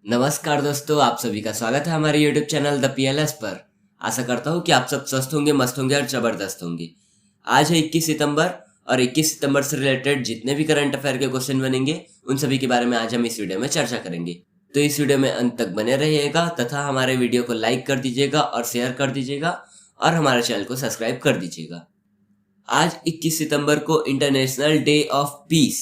नमस्कार दोस्तों, आप सभी का स्वागत है हमारे YouTube चैनल द PLS पर। आशा करता हूँ कि आप सब स्वस्थ होंगे, मस्त होंगे और जबरदस्त होंगे। आज है 21 सितंबर और 21 सितंबर से रिलेटेड जितने भी करंट अफेयर के क्वेश्चन बनेंगे उन सभी के बारे में आज हम इस वीडियो में चर्चा करेंगे। तो इस वीडियो में अंत तक बने रहिएगा तथा हमारे वीडियो को लाइक कर दीजिएगा और शेयर कर दीजिएगा और हमारे चैनल को सब्सक्राइब कर दीजिएगा। आज 21 सितंबर को इंटरनेशनल डे ऑफ पीस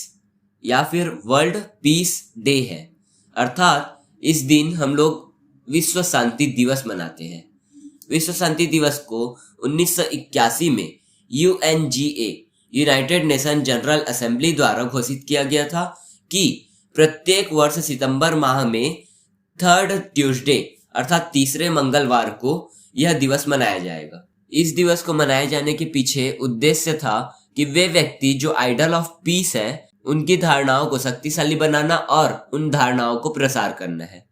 या फिर वर्ल्ड पीस डे है, अर्थात इस दिन हम लोग विश्व शांति दिवस मनाते हैं। विश्व शांति दिवस को 1981 में UNGA United nation general assembly द्वारा घोषित किया गया था कि प्रत्येक वर्ष सितंबर माह में थर्ड ट्यूसडे अर्थात तीसरे मंगलवार को यह दिवस मनाया जाएगा। इस दिवस को मनाए जाने के पीछे उद्देश्य था कि वे व्यक्ति जो आइडल ऑफ पीस है उनकी धारणाओं को शक्तिशाली बनाना और उन धारणाओं को प्रसार करना है।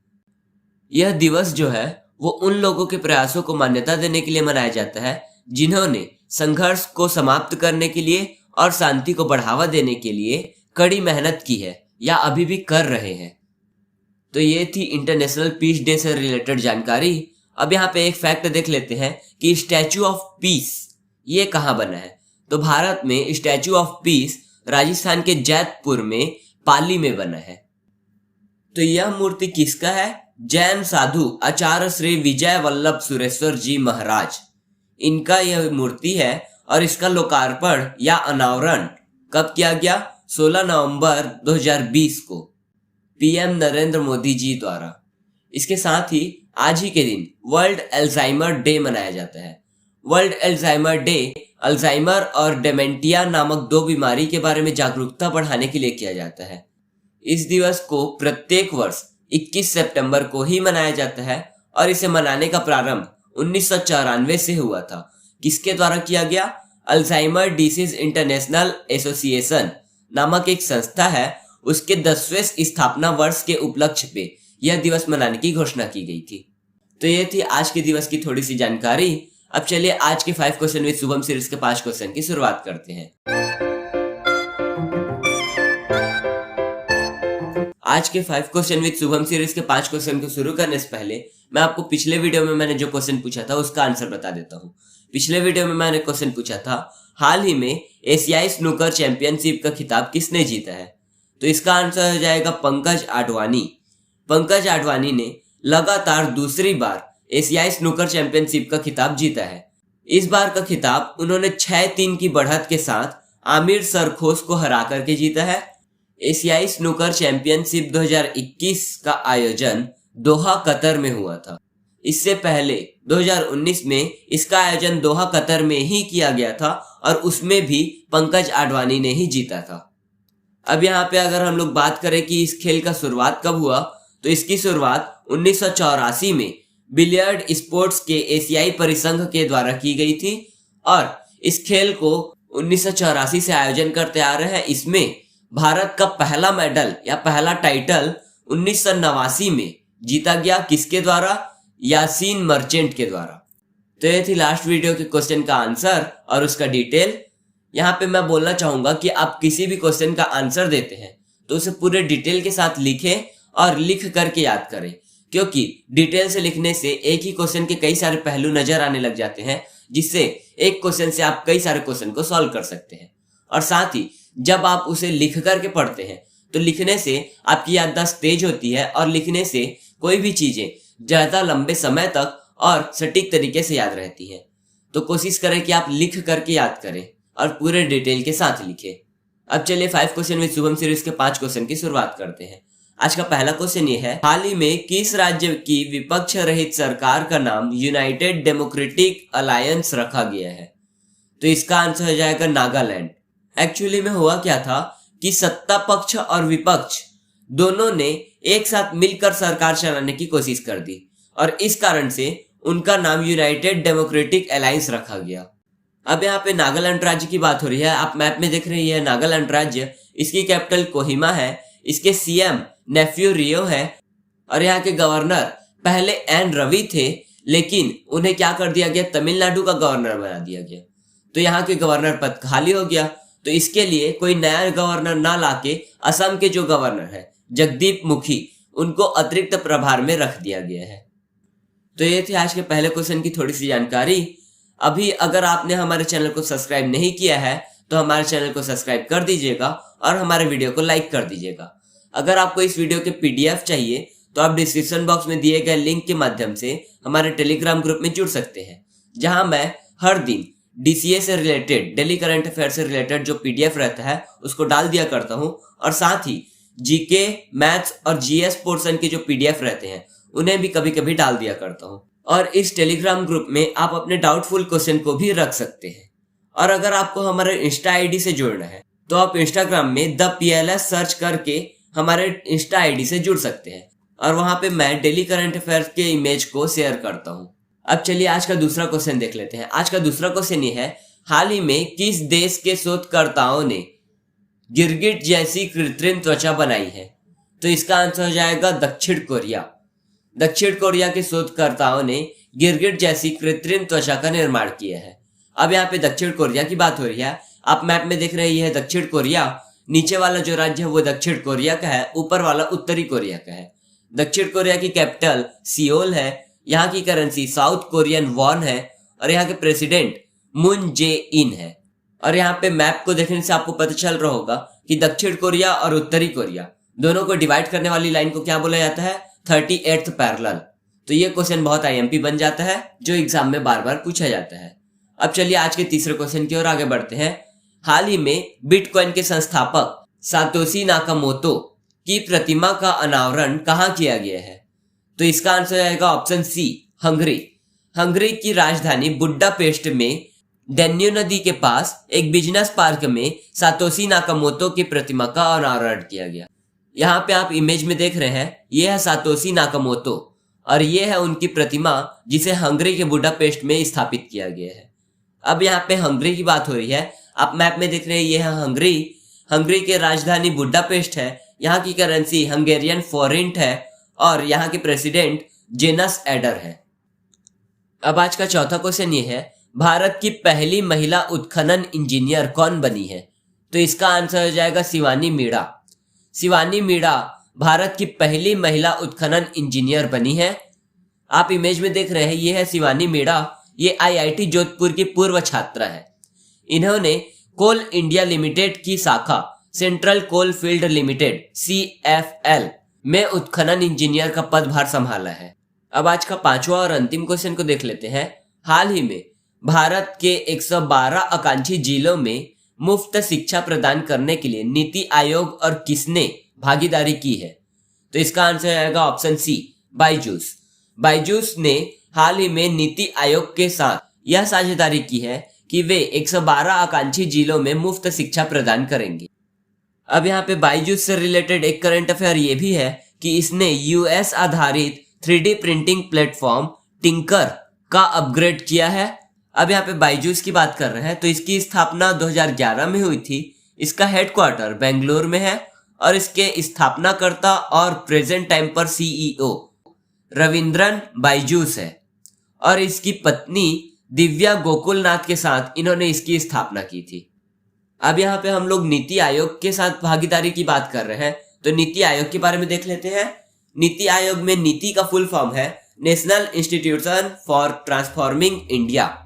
यह दिवस जो है वो उन लोगों के प्रयासों को मान्यता देने के लिए मनाया जाता है जिन्होंने संघर्ष को समाप्त करने के लिए और शांति को बढ़ावा देने के लिए कड़ी मेहनत की है या अभी भी कर रहे हैं। तो ये थी इंटरनेशनल पीस डे से रिलेटेड जानकारी। अब यहाँ पे एक फैक्ट देख लेते हैं कि स्टैचू ऑफ पीस ये कहाँ बना है। तो भारत में स्टैचू ऑफ पीस राजस्थान के जैतपुर में पाली में बना है। तो यह मूर्ति किसका है? जैन साधु आचार्य श्री विजय वल्लभ सुरेश्वर जी महाराज, इनका यह मूर्ति है और इसका लोकार्पण या अनावरण कब किया गया? 16 नवंबर 2020 को PM नरेंद्र मोदी जी द्वारा। इसके साथ ही आज ही के दिन वर्ल्ड अल्जाइमर डे मनाया जाता है। वर्ल्ड अल्जाइमर डे अल्जाइमर और डेमेंटिया नामक दो बीमारी के बारे में जागरूकता बढ़ाने के लिए किया जाता है। इस दिवस को प्रत्येक वर्ष 21 सितंबर को ही मनाया जाता है और इसे मनाने का प्रारंभ 1994 से हुआ था। किसके द्वारा किया गया? अल्जाइमर डिसीज इंटरनेशनल एसोसिएशन नामक एक संस्था है, उसके 10वें स्थापना वर्ष के उपलक्ष्य पे यह दिवस मनाने की घोषणा की गई थी। तो ये थी आज के दिवस की थोड़ी सी जानकारी। अब चलिए आज के 5 क्वेश्चन विद शुभम सीरीज के 5 क्वेश्चन की शुरुआत करते हैं। आज के 5 क्वेश्चन विद शुभम सीरीज के 5 क्वेश्चन को शुरू करने से पहले मैं आपको पिछले वीडियो में मैंने जो क्वेश्चन पूछा था उसका आंसर बता देता हूँ। पिछले वीडियो में मैंने क्वेश्चन पूछा था हाल ही में एशियाई स्नूकर चैंपियनशिप का खिताब किसने जीता है? तो इसका आंसर हो जाएगा पंकज आडवाणी। पंकज आडवाणी ने लगातार दूसरी बार एशियाई स्नूकर चैंपियनशिप का खिताब जीता है। इस बार का खिताब उन्होंने 6-3 की बढ़त के साथ आमिर सरखोश को हरा करके जीता है। एशियाई स्नूकर चैंपियनशिप 2021 का आयोजन दोहा कतर में हुआ था। इससे पहले 2019 में इसका आयोजन दोहा कतर में ही किया गया था और उसमें भी पंकज आडवाणी ने ही जीता था। अब यहाँ पे अगर हम लोग बात करें कि इस खेल का शुरुआत कब हुआ, तो इसकी शुरुआत 1984 में बिलियर्ड स्पोर्ट्स के एशियाई परिसंघ के द्वारा की गई थी और इस खेल को 1984 से आयोजन करते आ रहे हैं। इसमें भारत का पहला मेडल या पहला टाइटल 1989 में जीता गया। किसके द्वारा? यासीन मर्चेंट के द्वारा। तो ये थी लास्ट वीडियो के क्वेश्चन का आंसर और उसका डिटेल। यहाँ पे मैं बोलना चाहूंगा कि आप किसी भी क्वेश्चन का आंसर देते हैं तो उसे पूरे डिटेल के साथ लिखें और लिख करके याद करें, क्योंकि डिटेल से लिखने से एक ही क्वेश्चन के कई सारे पहलू नजर आने लग जाते हैं, जिससे एक क्वेश्चन से आप कई सारे क्वेश्चन को सॉल्व कर सकते हैं। और साथ ही जब आप उसे लिख करके पढ़ते हैं तो लिखने से आपकी याददाश्त तेज होती है और लिखने से कोई भी चीजें ज्यादा लंबे समय तक और सटीक तरीके से याद रहती हैं। तो कोशिश करें कि आप लिख करके याद करें और पूरे डिटेल के साथ लिखें। अब चलिए 5 क्वेश्चन विद शुभम सीरीज के 5 क्वेश्चन की शुरुआत करते हैं। आज का पहला क्वेश्चन ये है, हाल ही में किस राज्य की विपक्ष रहित सरकार का नाम यूनाइटेड डेमोक्रेटिक अलायंस रखा गया है? तो इसका आंसर हो जाएगा नागालैंड। एक्चुअली में हुआ क्या था कि सत्ता पक्ष और विपक्ष दोनों ने एक साथ मिलकर सरकार चलाने की कोशिश कर दी और इस कारण से उनका नाम यूनाइटेड डेमोक्रेटिक अलायंस रखा गया। अब यहाँ पे नागालैंड राज्य की बात हो रही है। आप मैप में देख रहे हैं नागालैंड राज्य, इसकी कैपिटल कोहिमा है, इसके CM नेफ्यू रियो है और यहाँ के गवर्नर पहले एन रवि थे, लेकिन उन्हें क्या कर दिया गया? तमिलनाडु का गवर्नर बना दिया गया। तो यहाँ के गवर्नर पद खाली हो गया। तो इसके लिए कोई नया गवर्नर ना लाके असम के जो गवर्नर है जगदीप मुखी, उनको अतिरिक्त प्रभार में रख दिया गया है। तो ये थी आज के पहले क्वेश्चन की थोड़ी सी जानकारी। अभी अगर आपने हमारे चैनल को सब्सक्राइब नहीं किया है तो हमारे चैनल को सब्सक्राइब कर दीजिएगा और हमारे वीडियो को लाइक कर दीजिएगा। अगर आपको इस वीडियो के PDF चाहिए तो आप डिस्क्रिप्शन बॉक्स में दिए गए लिंक के माध्यम से हमारे टेलीग्राम ग्रुप में जुड़ सकते हैं, जहां मैं हर दिन DCA से रिलेटेड, डेली करंट अफेयर से रिलेटेड जो PDF रहता है उसको डाल दिया करता हूं, और साथ ही GK, मैथ्स और GS पोर्शन के जो PDF रहते हैं उन्हें भी कभी कभी डाल दिया करता हूं। और इस टेलीग्राम ग्रुप में आप अपने डाउटफुल क्वेश्चन को भी रख सकते हैं। और अगर आपको हमारे इंस्टा ID से जुड़ना है तो आप इंस्टाग्राम में द PLS सर्च करके हमारे इंस्टा ID से जुड़ सकते हैं, और वहां पे मैं डेली करंट अफेयर के इमेज को शेयर करता हूं। अब चलिए आज का दूसरा क्वेश्चन देख लेते हैं। आज का दूसरा क्वेश्चन ये है, हाल ही में किस देश के शोधकर्ताओं ने गिरगिट जैसी कृत्रिम त्वचा बनाई है? तो इसका आंसर हो जाएगा दक्षिण कोरिया। दक्षिण कोरिया के शोधकर्ताओं ने गिरगिट जैसी कृत्रिम त्वचा का निर्माण किया है। अब यहाँ पे दक्षिण कोरिया की बात हो रही है। आप मैप में देख रहे हैं, ये है दक्षिण कोरिया। नीचे वाला जो राज्य है वो दक्षिण कोरिया का है, ऊपर वाला उत्तरी कोरिया का है। दक्षिण कोरिया की कैपिटल सियोल है, यहाँ की करेंसी साउथ कोरियन वॉन है, और यहाँ के प्रेसिडेंट मून जे इन है। और यहाँ पे मैप को देखने से आपको पता चल रहा होगा कि दक्षिण कोरिया और उत्तरी कोरिया दोनों को डिवाइड करने वाली लाइन को क्या बोला जाता है? 38th parallel. तो ये क्वेश्चन बहुत IMP बन जाता है, जो एग्जाम में बार बार पूछा जाता है। अब चलिए आज के तीसरे क्वेश्चन की ओर आगे बढ़ते हैं। हाल ही में बिटकॉइन के संस्थापक सातोशी नाकामोतो की प्रतिमा का अनावरण कहाँ किया गया है? तो इसका आंसर आएगा ऑप्शन C, हंगरी। हंगरी की राजधानी बुडापेस्ट में डेन्यू नदी के पास एक बिजनेस पार्क में सातोशी नाकामोतो की प्रतिमा का अनावरण किया गया। यहाँ पे आप इमेज में देख रहे हैं, ये है सातोशी नाकामोतो और ये है उनकी प्रतिमा, जिसे हंगरी के बुडापेस्ट में स्थापित किया गया है। अब यहाँ पे हंगरी की बात हो रही है। आप मैप में देख रहे हैं, ये है हंगरी। हंगरी की राजधानी बुडापेस्ट है, यहाँ की करेंसी हंगेरियन फॉरेंट है, और यहाँ के प्रेसिडेंट जेनस एडर है। अब आज का चौथा क्वेश्चन ये है, भारत की पहली महिला उत्खनन इंजीनियर कौन बनी है? तो इसका आंसर हो जाएगा शिवानी मीणा। शिवानी मीणा भारत की पहली महिला उत्खनन इंजीनियर बनी है। आप इमेज में देख रहे हैं, ये है शिवानी मीणा। ये IIT जोधपुर की पूर्व छात्रा है। इन्होंने कोल इंडिया लिमिटेड की शाखा central coal field limited CFL में उत्खनन इंजीनियर का पदभार संभाला है। अब आज का पांचवा और अंतिम क्वेश्चन को देख लेते हैं। हाल ही में भारत के 112 आकांक्षी जिलों में मुफ्त शिक्षा प्रदान करने के लिए नीति आयोग और किसने भागीदारी की है? तो इसका आंसर आएगा ऑप्शन C, बायजूस। बायजूस ने हाल ही में नीति आयोग के साथ यह साझेदारी की है कि वे 112 आकांक्षी जिलों में मुफ्त शिक्षा प्रदान करेंगे। अब यहाँ पे बायजूस से रिलेटेड एक करंट अफेयर ये भी है कि इसने US आधारित 3D प्रिंटिंग प्लेटफॉर्म टिंकर का अपग्रेड किया है। अब यहाँ पे बायजूस की बात कर रहे हैं, तो इसकी स्थापना 2011 में हुई थी। इसका हेडक्वार्टर बेंगलुरु में है और इसके स्थापनाकर्ता और प्रेजेंट टाइम पर CEO रविंद्रन बायजूस है, और इसकी पत्नी दिव्या गोकुलनाथ के साथ इन्होंने इसकी स्थापना की थी। अब यहाँ पे हम लोग नीति आयोग के साथ भागीदारी की बात कर रहे हैं, तो नीति आयोग के बारे में देख लेते हैं। नीति आयोग में नीति का फुल फॉर्म है national institution for transforming India.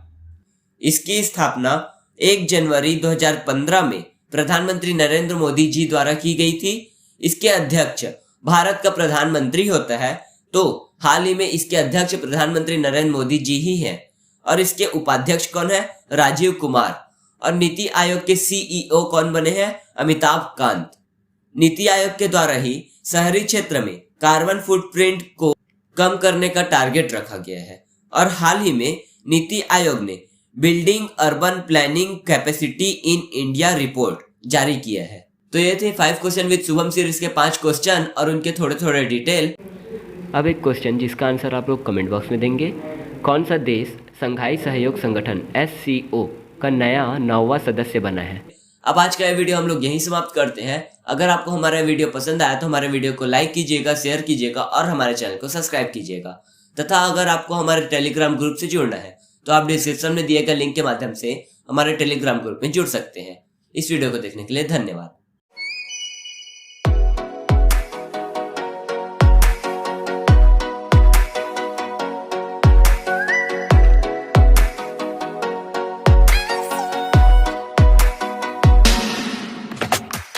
इसकी स्थापना 1 जनवरी 2015 में प्रधानमंत्री नरेंद्र मोदी जी द्वारा की गई थी। इसके अध्यक्ष भारत का प्रधानमंत्री होता है, तो हाल ही में इसके अध्यक्ष प्रधानमंत्री नरेंद्र मोदी जी ही हैं, और इसके उपाध्यक्ष कौन है? राजीव कुमार। और नीति आयोग के CEO कौन बने हैं? अमिताभ कांत। नीति आयोग के द्वारा ही शहरी क्षेत्र में कार्बन फुटप्रिंट को कम करने का टारगेट रखा गया है, और हाल ही में नीति आयोग ने building urban planning capacity in India report जारी किया है। तो ये थे 5 क्वेश्चन विद शुभम सीरीज के 5 क्वेश्चन और उनके थोड़े थोड़े डिटेल। अब एक क्वेश्चन जिसका आंसर आप लोग कमेंट बॉक्स में देंगे। कौन सा देश संघाई सहयोग संगठन SCO का नया 9वां सदस्य बना है? अब आज का ये वीडियो हम लोग यहीं समाप्त करते हैं। अगर आपको हमारा वीडियो पसंद आया तो हमारे वीडियो को लाइक कीजिएगा, शेयर कीजिएगा और हमारे चैनल को सब्सक्राइब कीजिएगा। तथा अगर आपको हमारे टेलीग्राम ग्रुप से जुड़ना है तो आप डिस्क्रिप्शन में दिए गए लिंक के माध्यम से हमारे टेलीग्राम ग्रुप में जुड़ सकते हैं। इस वीडियो को देखने के लिए धन्यवाद।